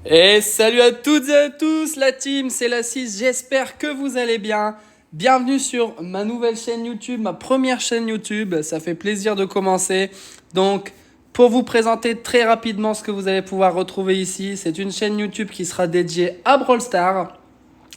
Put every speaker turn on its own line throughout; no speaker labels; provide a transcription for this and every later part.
Et salut à toutes et à tous, la team, c'est la 6, j'espère que vous allez bien. Bienvenue sur ma nouvelle chaîne YouTube, ma première chaîne YouTube, ça fait plaisir de commencer. Donc, pour vous présenter très rapidement ce que vous allez pouvoir retrouver ici, c'est une chaîne YouTube qui sera dédiée à Brawl Stars.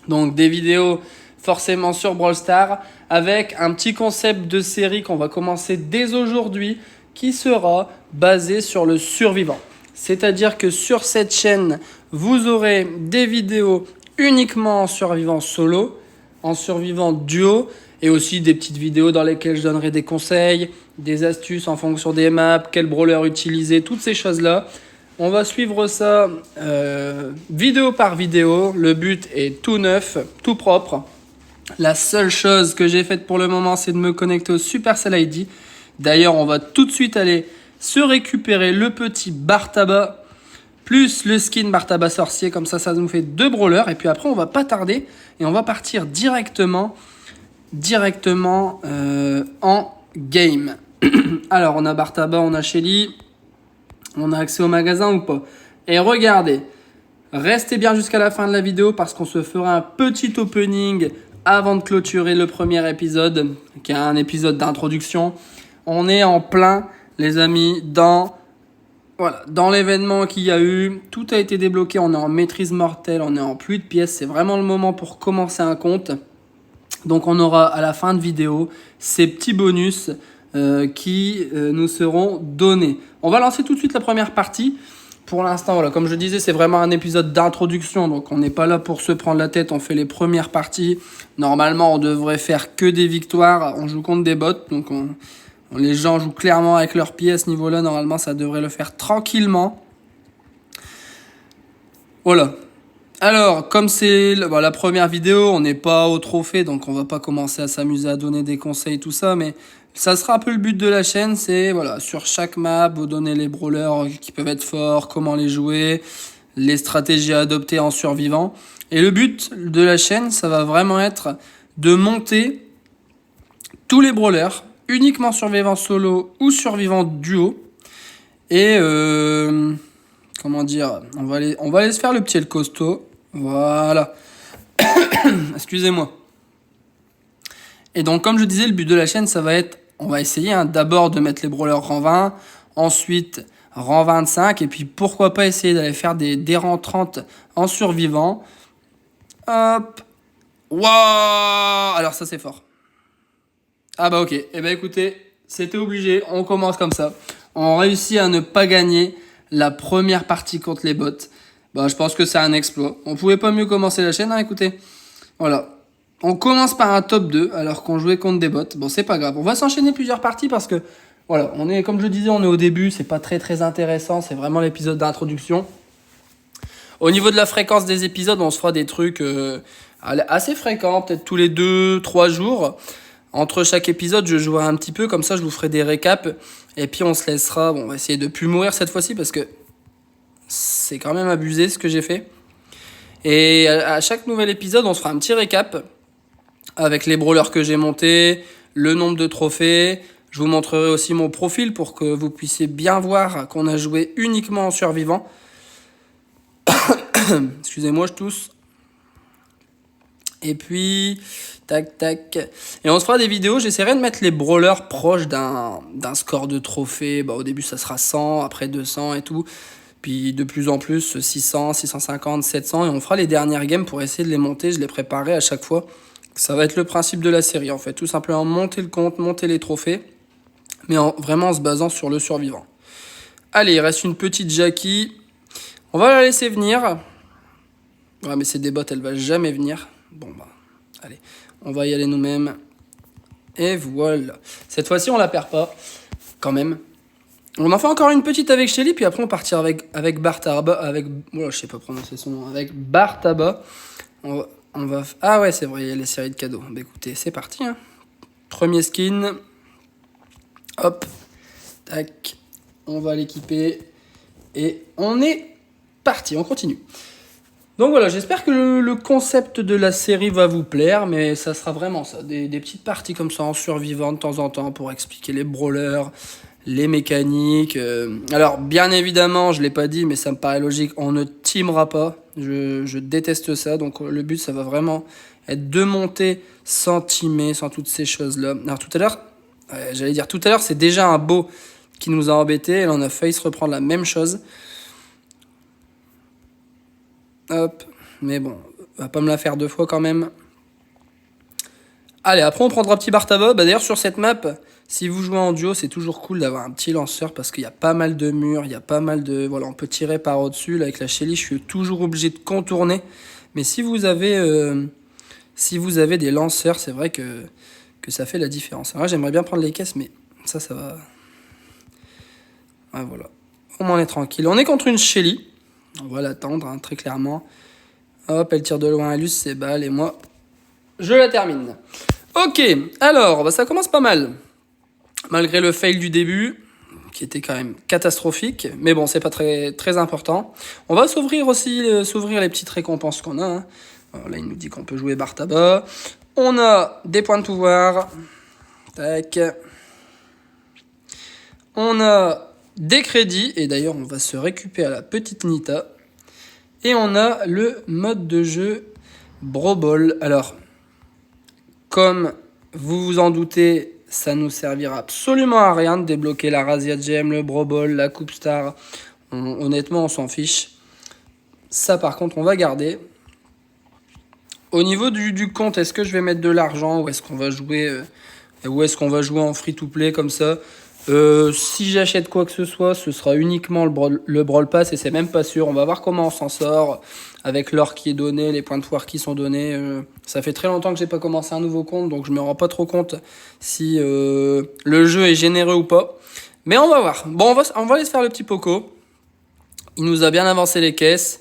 Donc, des vidéos forcément sur Brawl Stars, avec un petit concept de série qu'on va commencer dès aujourd'hui, qui sera basé sur le survivant. C'est-à-dire que sur cette chaîne, vous aurez des vidéos uniquement en survivant solo, en survivant duo, et aussi des petites vidéos dans lesquelles je donnerai des conseils, des astuces en fonction des maps, quel brawler utiliser, toutes ces choses-là. On va suivre ça vidéo par vidéo. Le but est tout neuf, tout propre. La seule chose que j'ai faite pour le moment, c'est de me connecter au Supercell ID. D'ailleurs, on va tout de suite aller se récupérer le petit Bartaba plus le skin Bartaba sorcier. Comme ça nous fait 2 brawlers. Et puis après, on va pas tarder et on va partir directement en game. Alors, on a Bartaba, on a Shelly. On a accès au magasin ou pas? Et regardez, restez bien jusqu'à la fin de la vidéo parce qu'on se fera un petit opening avant de clôturer le premier épisode, qui est un épisode d'introduction. On est en plein, les amis, dans l'événement qu'il y a eu. Tout a été débloqué, on est en maîtrise mortelle, on est en pluie de pièces. C'est vraiment le moment pour commencer un compte. Donc on aura à la fin de vidéo ces petits bonus qui nous seront donnés. On va lancer tout de suite la première partie. Pour l'instant, voilà, comme je disais, c'est vraiment un épisode d'introduction, donc on n'est pas là pour se prendre la tête, on fait les premières parties. Normalement, on devrait faire que des victoires, on joue contre des bots, donc les gens jouent clairement avec leurs pieds à ce niveau-là. Normalement, ça devrait le faire tranquillement. Voilà. Alors, comme c'est la première vidéo, on n'est pas au trophée, donc on va pas commencer à s'amuser à donner des conseils, tout ça, mais ça sera un peu le but de la chaîne, c'est voilà, sur chaque map, vous donner les brawlers qui peuvent être forts, comment les jouer, les stratégies à adopter en survivant. Et le but de la chaîne, ça va vraiment être de monter tous les brawlers, uniquement survivant solo ou survivant duo. Et comment dire, on va aller se faire le petit et le costaud. Voilà. Excusez-moi. Et donc, comme je disais, le but de la chaîne, ça va être, on va essayer d'abord de mettre les brawlers rang 20, ensuite rang 25, et puis pourquoi pas essayer d'aller faire des rangs 30 en survivant. Hop. Waouh. Alors ça, c'est fort. Ah bah ok. Eh ben écoutez, c'était obligé, on commence comme ça. On réussit à ne pas gagner la première partie contre les bots. Bah je pense que c'est un exploit. On pouvait pas mieux commencer la chaîne, hein, écoutez. Voilà. On commence par un top 2 alors qu'on jouait contre des bots. Bon, c'est pas grave. On va s'enchaîner plusieurs parties parce que, voilà, on est, comme je disais, on est au début. C'est pas très intéressant. C'est vraiment l'épisode d'introduction. Au niveau de la fréquence des épisodes, on se fera des trucs assez fréquents, peut-être tous les 2-3 jours. Entre chaque épisode, je jouerai un petit peu. Comme ça, je vous ferai des récaps. Et puis, on se laissera. Bon, on va essayer de plus mourir cette fois-ci parce que c'est quand même abusé ce que j'ai fait. Et à chaque nouvel épisode, on se fera un petit récap avec les brawlers que j'ai montés, le nombre de trophées. Je vous montrerai aussi mon profil pour que vous puissiez bien voir qu'on a joué uniquement en survivant. Excusez-moi, je tousse. Et puis, tac. Et on se fera des vidéos. J'essaierai de mettre les brawlers proches d'un score de trophée. Bah, au début, ça sera 100, après 200 et tout. Puis de plus en plus, 600, 650, 700. Et on fera les dernières games pour essayer de les monter. Je les préparerai à chaque fois. Ça va être le principe de la série, en fait. Tout simplement monter le compte, monter les trophées. Mais vraiment en se basant sur le survivant. Allez, il reste une petite Jackie. On va la laisser venir. Ouais, mais c'est des bots, elle va jamais venir. Bon, bah, allez. On va y aller nous-mêmes. Et voilà. Cette fois-ci, on la perd pas. Quand même. On en fait encore une petite avec Shelly, puis après on partira avec Bartaba, je sais pas prononcer son nom, avec Bartaba. On va... Ah ouais, c'est vrai, il y a les séries de cadeaux. Bah écoutez, c'est parti. Hein. Premier skin. Hop. Tac. On va l'équiper. Et on est parti, on continue. Donc voilà, j'espère que le concept de la série va vous plaire, mais ça sera vraiment ça. Des petites parties comme ça en survivant de temps en temps pour expliquer les brawlers, les mécaniques. Alors, bien évidemment, je ne l'ai pas dit, mais ça me paraît logique, on ne teamera pas. Je déteste ça. Donc le but, ça va vraiment être de monter sans teamer, sans toutes ces choses-là. Alors tout à l'heure, tout à l'heure, c'est déjà un beau qui nous a embêtés. Et là, on a failli se reprendre la même chose. Hop. Mais bon, on va pas me la faire 2 fois quand même. Allez, après on prendra petit Bartaba. D'ailleurs, sur cette map, si vous jouez en duo, c'est toujours cool d'avoir un petit lanceur parce qu'il y a pas mal de murs, il y a pas mal de... Voilà, on peut tirer par au-dessus. Là, avec la Shelly, je suis toujours obligé de contourner. Mais si vous avez des lanceurs, c'est vrai que ça fait la différence. Alors, j'aimerais bien prendre les caisses, mais ça va... Ouais, voilà. Au moins, on est tranquille. On est contre une Shelly. On va l'attendre, hein, très clairement. Hop, elle tire de loin, elle use ses balles, et moi, je la termine. Ok, alors, ça commence pas mal. Malgré le fail du début, qui était quand même catastrophique, mais bon, c'est pas très, très important. On va s'ouvrir les petites récompenses qu'on a. Hein. Alors là, il nous dit qu'on peut jouer Bartaba. On a des points de pouvoir. Tac. On a des crédits, et d'ailleurs, on va se récupérer à la petite Nita. Et on a le mode de jeu Brawl Ball. Alors, comme vous vous en doutez, ça nous servira absolument à rien de débloquer la Razia Gem, le Brawl Ball, la Coupe Star. Honnêtement, on s'en fiche. Ça, par contre, on va garder. Au niveau du compte, est-ce que je vais mettre de l'argent ou est-ce qu'on va jouer en free-to-play comme ça? Si j'achète quoi que ce soit, ce sera uniquement le Brawl Pass et c'est même pas sûr. On va voir comment on s'en sort avec l'or qui est donné, les points de pouvoir qui sont donnés. Ça fait très longtemps que j'ai pas commencé un nouveau compte, donc je me rends pas trop compte si le jeu est généreux ou pas. Mais on va voir. Bon, on va aller se faire le petit poco. Il nous a bien avancé les caisses.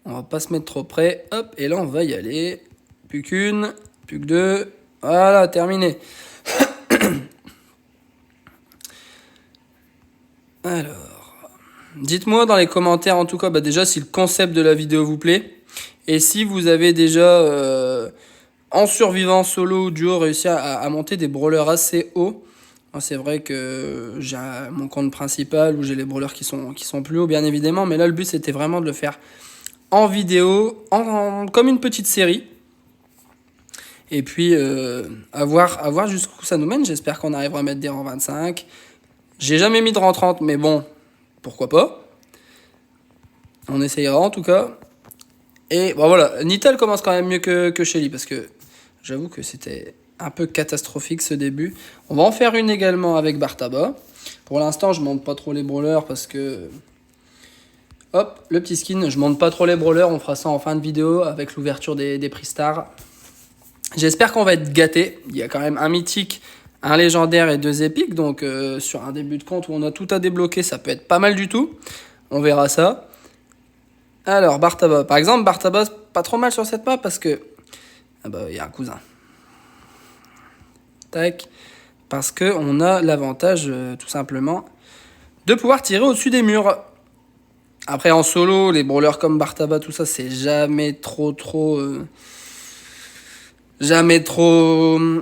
On va pas se mettre trop près. Hop, et là on va y aller. Plus qu'une, plus que 2. Voilà, terminé. Alors, dites-moi dans les commentaires en tout cas, déjà si le concept de la vidéo vous plaît. Et si vous avez déjà, en survivant solo ou duo, réussi à monter des brawlers assez hauts. C'est vrai que j'ai mon compte principal où j'ai les brawlers qui sont plus hauts bien évidemment. Mais là le but c'était vraiment de le faire en vidéo, comme une petite série. Et puis à voir jusqu'où ça nous mène. J'espère qu'on arrivera à mettre des rangs 25. J'ai jamais mis de rang 30, mais bon, pourquoi pas. On essayera en tout cas. Et bon voilà, Nita elle commence quand même mieux que Shelly, parce que j'avoue que c'était un peu catastrophique ce début. On va en faire une également avec Bartaba. Pour l'instant, je monte pas trop les brawlers parce que... Hop, le petit skin, je monte pas trop les brawlers, on fera ça en fin de vidéo avec l'ouverture des prix stars. J'espère qu'on va être gâtés. Il y a quand même un mythique, un légendaire et 2 épiques, donc sur un début de compte où on a tout à débloquer, ça peut être pas mal du tout. On verra ça. Alors, Bartaba. Par exemple, Bartaba, pas trop mal sur cette map parce que... Ah bah, il y a un cousin. Tac. Parce qu'on a l'avantage, tout simplement, de pouvoir tirer au-dessus des murs. Après, en solo, les brawlers comme Bartaba, tout ça, c'est jamais trop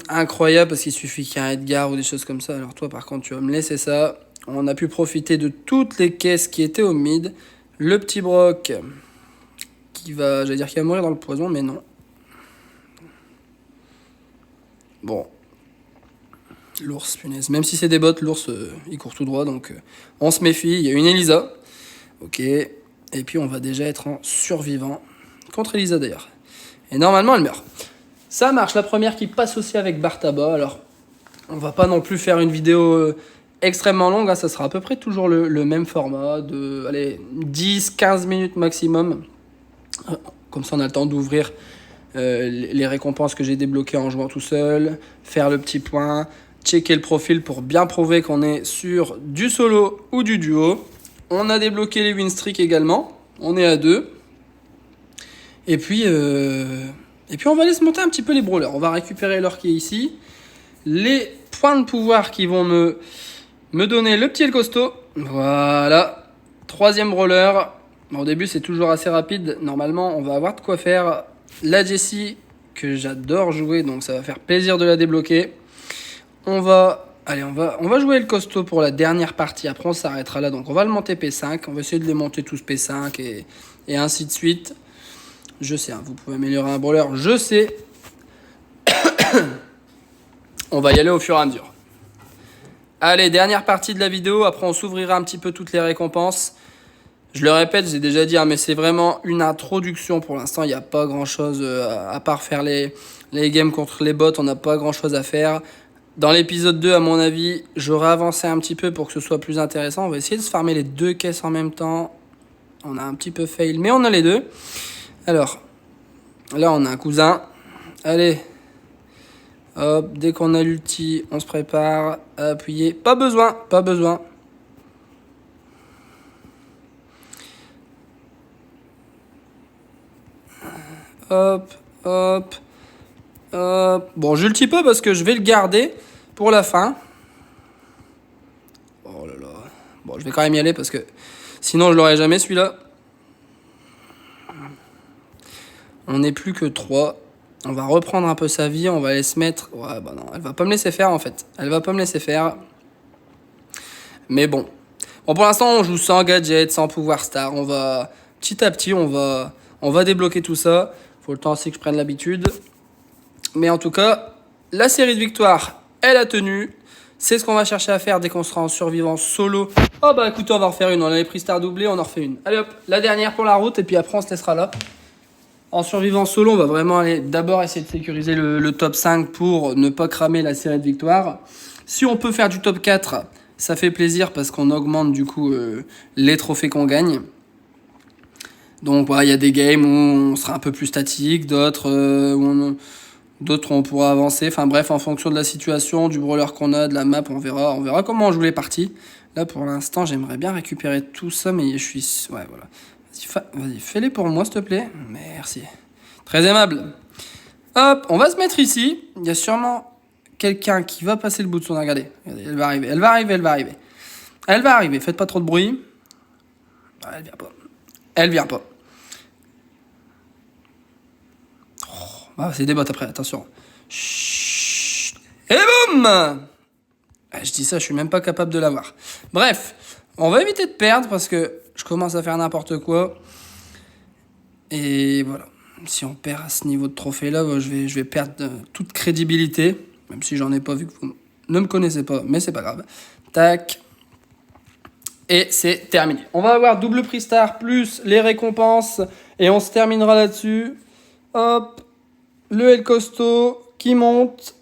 incroyable parce qu'il suffit qu'il y ait un Edgar ou des choses comme ça. Alors toi, par contre, tu vas me laisser ça. On a pu profiter de toutes les caisses qui étaient au mid. Le petit Brock qui va mourir dans le poison, mais non. Bon. L'ours, punaise. Même si c'est des bots, l'ours, il court tout droit, donc on se méfie. Il y a une Elisa. Ok. Et puis on va déjà être en survivant. Contre Elisa d'ailleurs. Et normalement, elle meurt. Ça marche, la première qui passe aussi avec Bartaba. Alors, on va pas non plus faire une vidéo extrêmement longue. Hein, ça sera à peu près toujours le même format de 10-15 minutes maximum. Comme ça, on a le temps d'ouvrir les récompenses que j'ai débloquées en jouant tout seul. Faire le petit point. Checker le profil pour bien prouver qu'on est sur du solo ou du duo. On a débloqué les win streaks également. On est à 2. Et puis on va aller se monter un petit peu les brawlers. On va récupérer l'or qui est ici. Les points de pouvoir qui vont me donner le petit et le costaud. Voilà. 3e brawler. Bon, au début, c'est toujours assez rapide. Normalement, on va avoir de quoi faire. La Jessie, que j'adore jouer, donc ça va faire plaisir de la débloquer. On va Allez, on va jouer le costaud pour la dernière partie. Après, on s'arrêtera là. Donc, on va le monter P5. On va essayer de les monter tous P5 et ainsi de suite. Je sais, hein, vous pouvez améliorer un brawler. Je sais. On va y aller au fur et à mesure. Allez, dernière partie de la vidéo. Après, on s'ouvrira un petit peu toutes les récompenses. Je le répète, j'ai déjà dit, hein, mais c'est vraiment une introduction. Pour l'instant, il n'y a pas grand-chose à part faire les games contre les bots. On n'a pas grand-chose à faire. Dans l'épisode 2, à mon avis, j'aurais avancé un petit peu pour que ce soit plus intéressant. On va essayer de se farmer les deux caisses en même temps. On a un petit peu fail, mais on a les deux. Alors, là, on a un cousin. Allez. Hop, dès qu'on a l'ulti, on se prépare à appuyer. Pas besoin, pas besoin. Hop, hop, hop. Bon, j'ulti pas parce que je vais le garder pour la fin. Oh là là. Bon, je vais quand même y aller parce que sinon je l'aurais jamais celui-là. On n'est plus que 3. On va reprendre un peu sa vie. On va aller se mettre... Ouais, bah non, elle va pas me laisser faire en fait. Elle va pas me laisser faire. Mais bon. Bon, pour l'instant, on joue sans gadget, sans pouvoir star. On va... Petit à petit, on va débloquer tout ça. Faut le temps aussi que je prenne l'habitude. Mais en tout cas, la série de victoires, elle a tenu. C'est ce qu'on va chercher à faire dès qu'on sera en survivant solo. Oh bah écoutez, on va en refaire une. On avait pris star doublé, on en refait une. Allez hop, la dernière pour la route et puis après on se laissera là. En survivant solo, on va vraiment aller d'abord essayer de sécuriser le top 5 pour ne pas cramer la série de victoires. Si on peut faire du top 4, ça fait plaisir parce qu'on augmente du coup les trophées qu'on gagne. Donc voilà, il y a des games où on sera un peu plus statique, d'autres où on pourra avancer. Enfin bref, en fonction de la situation, du brawler qu'on a, de la map, on verra comment on joue les parties. Là pour l'instant, j'aimerais bien récupérer tout ça, mais je suis... Ouais, voilà. Vas-y, fais-les pour moi, s'il te plaît. Merci. Très aimable. Hop, on va se mettre ici. Il y a sûrement quelqu'un qui va passer le bout de son... Regardez, elle va arriver, elle va arriver, elle va arriver. Elle va arriver, faites pas trop de bruit. Elle vient pas. Elle vient pas. Ah, c'est des bots après, attention. Chut. Et boum! Ah, je dis ça, je suis même pas capable de l'avoir. Bref, on va éviter de perdre parce que je commence à faire n'importe quoi. Et voilà. Si on perd à ce niveau de trophée là, je vais perdre toute crédibilité. Même si j'en ai pas vu que vous ne me connaissez pas, mais c'est pas grave. Tac. Et c'est terminé. On va avoir double prix star plus les récompenses. Et on se terminera là-dessus. Hop. Le El Costo qui monte.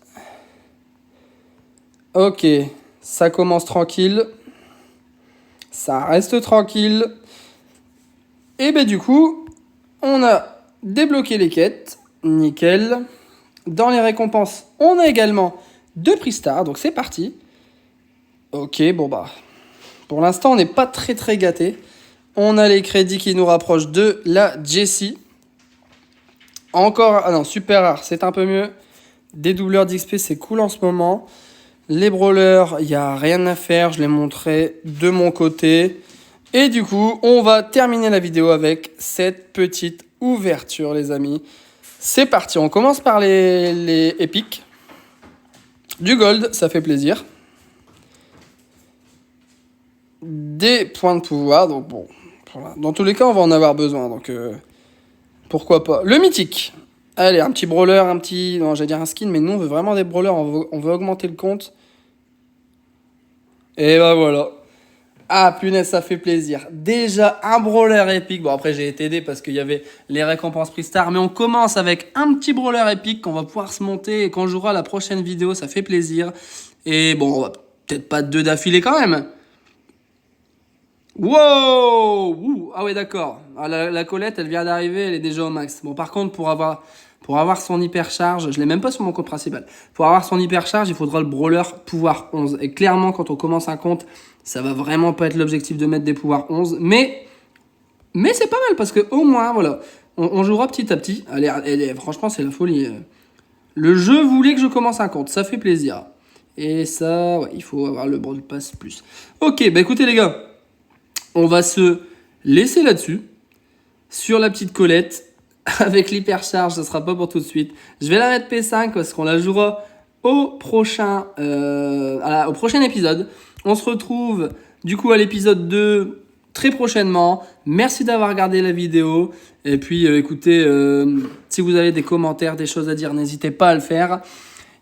Ok. Ça commence tranquille. Ça reste tranquille. Et ben du coup, on a débloqué les quêtes. Nickel. Dans les récompenses, on a également 2 prix star. Donc c'est parti. Ok, bon bah. Pour l'instant, on n'est pas très très gâté. On a les crédits qui nous rapprochent de la Jessie. Encore, ah non, super rare, c'est un peu mieux. Des doubleurs d'XP, c'est cool en ce moment. Les brawlers, il n'y a rien à faire, je les montrerai de mon côté. Et du coup, on va terminer la vidéo avec cette petite ouverture, les amis. C'est parti, on commence par les épiques. Du gold, ça fait plaisir. Des points de pouvoir, donc bon, voilà. Dans tous les cas, on va en avoir besoin, donc pourquoi pas. Le mythique. Allez, un petit brawler, un petit... Non, j'allais dire un skin, mais nous, on veut vraiment des brawlers, on veut augmenter le compte. Et bah voilà. Ah, punaise, ça fait plaisir. Déjà, un brawler épique. Bon, après, j'ai été aidé parce qu'il y avait les récompenses prix star, mais on commence avec un petit brawler épique qu'on va pouvoir se monter, et quand on jouera la prochaine vidéo, ça fait plaisir. Et bon, on va peut-être pas 2 d'affilée quand même. Wow! Ouh. Ah ouais, d'accord. Ah, la Colette, elle vient d'arriver, elle est déjà au max. Bon, par contre, pour avoir son hypercharge, je l'ai même pas sur mon compte principal. Pour avoir son hypercharge, il faudra le brawler pouvoir 11. Et clairement, quand on commence un compte, ça va vraiment pas être l'objectif de mettre des pouvoirs 11. Mais c'est pas mal parce que au moins, voilà, on jouera petit à petit. Allez, franchement, c'est la folie. Le jeu voulait que je commence un compte, ça fait plaisir. Et ça, ouais, il faut avoir le Brawl Pass plus. Ok, bah écoutez les gars. On va se laisser là-dessus, sur la petite Colette, avec l'hypercharge, ça sera pas pour tout de suite. Je vais la mettre P5 parce qu'on la jouera au prochain épisode. On se retrouve du coup à l'épisode 2 très prochainement. Merci d'avoir regardé la vidéo. Et puis écoutez, si vous avez des commentaires, des choses à dire, n'hésitez pas à le faire.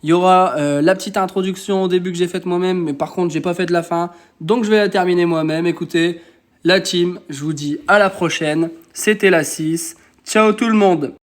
Il y aura la petite introduction au début que j'ai faite moi-même, mais par contre j'ai pas fait de la fin, donc je vais la terminer moi-même. Écoutez, la team, je vous dis à la prochaine. C'était la 6. Ciao tout le monde.